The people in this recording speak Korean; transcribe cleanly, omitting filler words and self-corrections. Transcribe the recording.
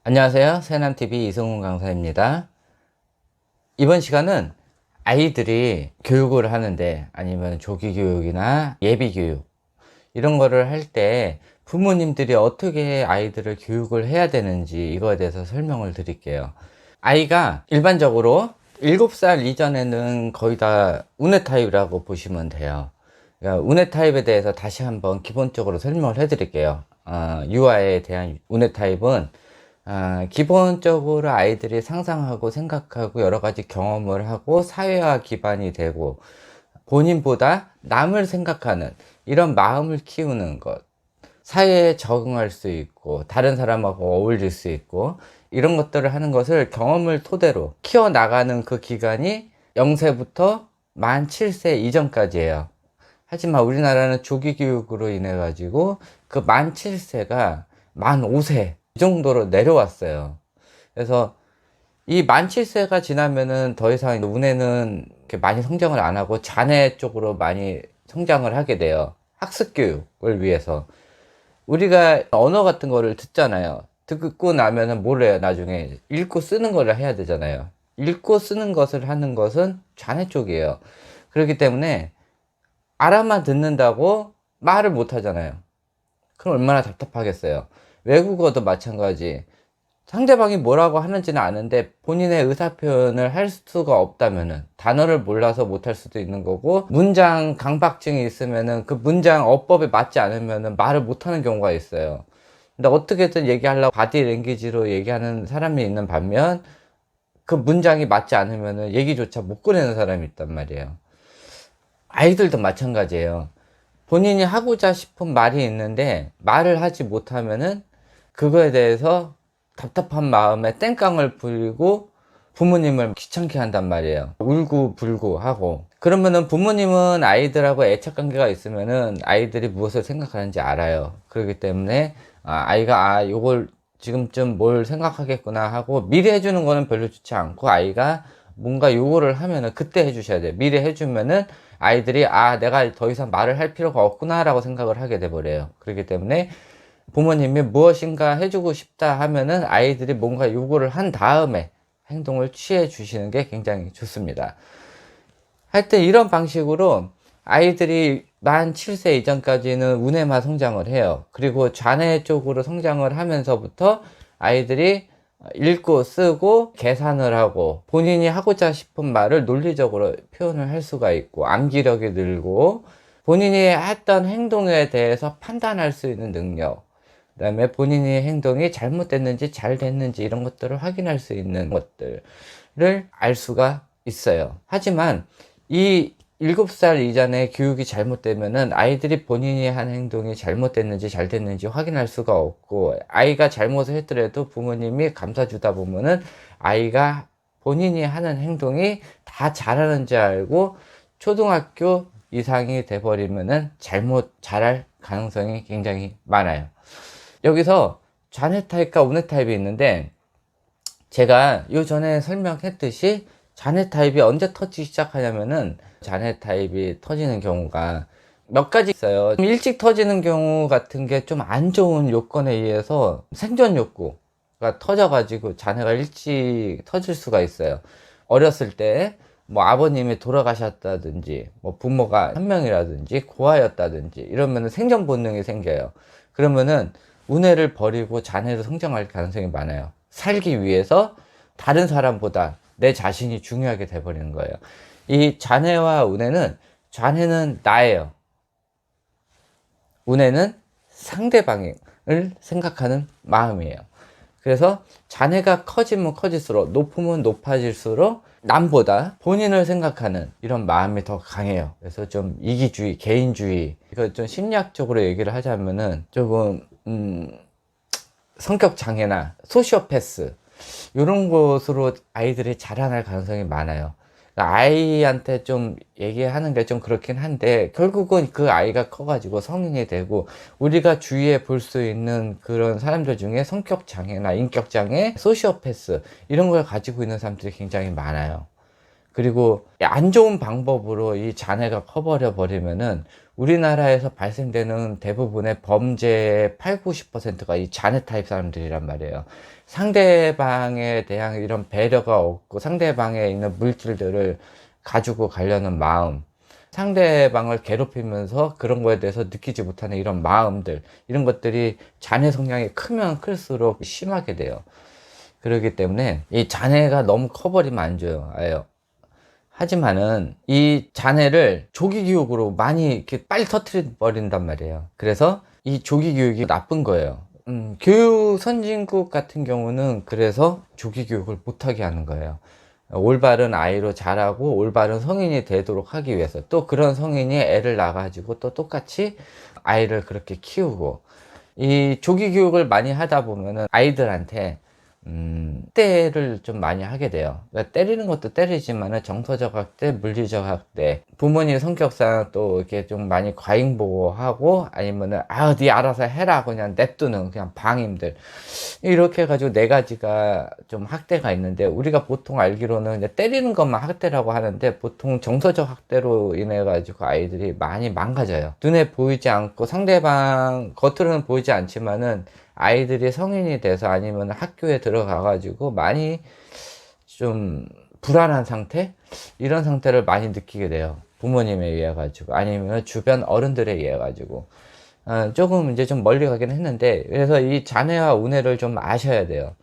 안녕하세요. 새남TV 이승훈 강사입니다. 이번 시간은 아이들이 교육을 하는데 아니면 조기교육이나 예비교육 이런 거를 할 때 부모님들이 어떻게 아이들을 교육을 해야 되는지 이거에 대해서 설명을 드릴게요. 아이가 일반적으로 7살 이전에는 거의 다 운해 타입이라고 보시면 돼요. 그러니까 운해 타입에 대해서 다시 한번 기본적으로 설명을 해 드릴게요. 유아에 대한 운해 타입은 기본적으로 아이들이 상상하고 생각하고 여러 가지 경험을 하고 사회화 기반이 되고 본인보다 남을 생각하는 이런 마음을 키우는 것, 사회에 적응할 수 있고 다른 사람하고 어울릴 수 있고 이런 것들을 하는 것을 경험을 토대로 키워나가는 그 기간이 0세부터 만 7세 이전까지예요. 하지만 우리나라는 조기교육으로 인해 가지고 그 만 7세가 만 5세 이 정도로 내려왔어요. 그래서 이 만 7세가 지나면은 더 이상 운해는 이렇게 많이 성장을 안 하고 잔해 쪽으로 많이 성장을 하게 돼요. 학습 교육을 위해서. 우리가 언어 같은 거를 듣잖아요. 듣고 나면은 뭘 해요? 나중에 읽고 쓰는 거를 해야 되잖아요. 읽고 쓰는 것을 하는 것은 잔해 쪽이에요. 그렇기 때문에 알아만 듣는다고 말을 못 하잖아요. 그럼 얼마나 답답하겠어요. 외국어도 마찬가지. 상대방이 뭐라고 하는지는 아는데 본인의 의사표현을 할 수가 없다면은 단어를 몰라서 못할 수도 있는 거고, 문장 강박증이 있으면은 그 문장 어법에 맞지 않으면은 말을 못하는 경우가 있어요. 근데 어떻게든 얘기하려고 바디 랭귀지로 얘기하는 사람이 있는 반면 그 문장이 맞지 않으면은 얘기조차 못 꺼내는 사람이 있단 말이에요. 아이들도 마찬가지예요. 본인이 하고자 싶은 말이 있는데 말을 하지 못하면은 그거에 대해서 답답한 마음에 땡깡을 부리고 부모님을 귀찮게 한단 말이에요. 울고불고 하고. 그러면은 부모님은 아이들하고 애착 관계가 있으면은 아이들이 무엇을 생각하는지 알아요. 그렇기 때문에 아이가 요걸 지금쯤 뭘 생각하겠구나 하고 미리 해주는 거는 별로 좋지 않고, 아이가 뭔가 요거를 하면은 그때 해주셔야 돼요. 미리 해주면은 아이들이 내가 더 이상 말을 할 필요가 없구나 라고 생각을 하게 돼버려요. 그렇기 때문에 부모님이 무엇인가 해주고 싶다 하면은 아이들이 뭔가 요구를 한 다음에 행동을 취해 주시는 게 굉장히 좋습니다. 하여튼 이런 방식으로 아이들이 만 7세 이전까지는 운해만 성장을 해요. 그리고 좌뇌 쪽으로 성장을 하면서부터 아이들이 읽고 쓰고 계산을 하고 본인이 하고자 싶은 말을 논리적으로 표현을 할 수가 있고, 암기력이 늘고 본인이 했던 행동에 대해서 판단할 수 있는 능력, 그 다음에 본인의 행동이 잘못됐는지 잘 됐는지 이런 것들을 확인할 수 있는 것들을 알 수가 있어요. 하지만 이 7살 이전에 교육이 잘못되면은 아이들이 본인이 한 행동이 잘못됐는지 잘 됐는지 확인할 수가 없고, 아이가 잘못을 했더라도 부모님이 감싸주다 보면은 아이가 본인이 하는 행동이 다 잘하는지 알고 초등학교 이상이 돼버리면은 잘할 가능성이 굉장히 많아요. 여기서 좌뇌 타입과 우뇌 타입이 있는데, 제가 요 전에 설명했듯이 좌뇌 타입이 언제 터지기 시작하냐면은 좌뇌 타입이 터지는 경우가 몇 가지 있어요. 좀 일찍 터지는 경우 같은 게 좀 안 좋은 요건에 의해서 생존 욕구가 터져가지고 자네가 일찍 터질 수가 있어요. 어렸을 때 뭐 아버님이 돌아가셨다든지 뭐 부모가 한 명이라든지 고아였다든지 이러면은 생존 본능이 생겨요. 그러면은 우뇌를 버리고 자네로 성장할 가능성이 많아요. 살기 위해서 다른 사람보다 내 자신이 중요하게 돼버리는 거예요. 이 자네와 우뇌는, 자네는 나예요. 우뇌는 상대방을 생각하는 마음이에요. 그래서 자네가 커지면 커질수록, 높으면 높아질수록 남보다 본인을 생각하는 이런 마음이 더 강해요. 그래서 좀 이기주의, 개인주의, 이거 좀 심리학적으로 얘기를 하자면은 조금 성격 장애나 소시오패스 이런 것으로 아이들이 자라날 가능성이 많아요. 그러니까 아이한테 좀 얘기하는 게 좀 그렇긴 한데 결국은 그 아이가 커가지고 성인이 되고 우리가 주위에 볼 수 있는 그런 사람들 중에 성격 장애나 인격 장애, 소시오패스 이런 걸 가지고 있는 사람들이 굉장히 많아요. 그리고 안 좋은 방법으로 이 잔해가 커버려 버리면은 우리나라에서 발생되는 대부분의 범죄의 8, 90%가 이 잔해 타입 사람들이란 말이에요. 상대방에 대한 이런 배려가 없고 상대방에 있는 물질들을 가지고 가려는 마음, 상대방을 괴롭히면서 그런 거에 대해서 느끼지 못하는 이런 마음들, 이런 것들이 잔해 성향이 크면 클수록 심하게 돼요. 그렇기 때문에 이 잔해가 너무 커버리면 안 좋아요. 하지만은 이 잔해를 조기 교육으로 많이 이렇게 빨리 터뜨려 버린단 말이에요. 그래서 이 조기 교육이 나쁜 거예요. 교육 선진국 같은 경우는 그래서 조기 교육을 못하게 하는 거예요. 올바른 아이로 자라고 올바른 성인이 되도록 하기 위해서, 또 그런 성인이 애를 낳아가지고 또 똑같이 아이를 그렇게 키우고, 이 조기 교육을 많이 하다 보면은 아이들한테 학대를 좀 많이 하게 돼요. 그러니까 때리는 것도 때리지만은 정서적 학대, 물리적 학대, 부모님 성격상 또 이렇게 좀 많이 과잉 보호하고, 아니면은 네 알아서 해라 그냥 냅두는 그냥 방임들, 이렇게 해가지고 네 가지가 좀 학대가 있는데, 우리가 보통 알기로는 이제 때리는 것만 학대라고 하는데, 보통 정서적 학대로 인해 가지고 아이들이 많이 망가져요. 눈에 보이지 않고 상대방 겉으로는 보이지 않지만은 아이들이 성인이 돼서 아니면 학교에 들어가 가지고 많이 좀 불안한 상태, 이런 상태를 많이 느끼게 돼요. 부모님에 의해 가지고 아니면 주변 어른들에 의해 가지고. 조금 이제 좀 멀리 가긴 했는데, 그래서 이 잔해와 우뇌를 좀 아셔야 돼요.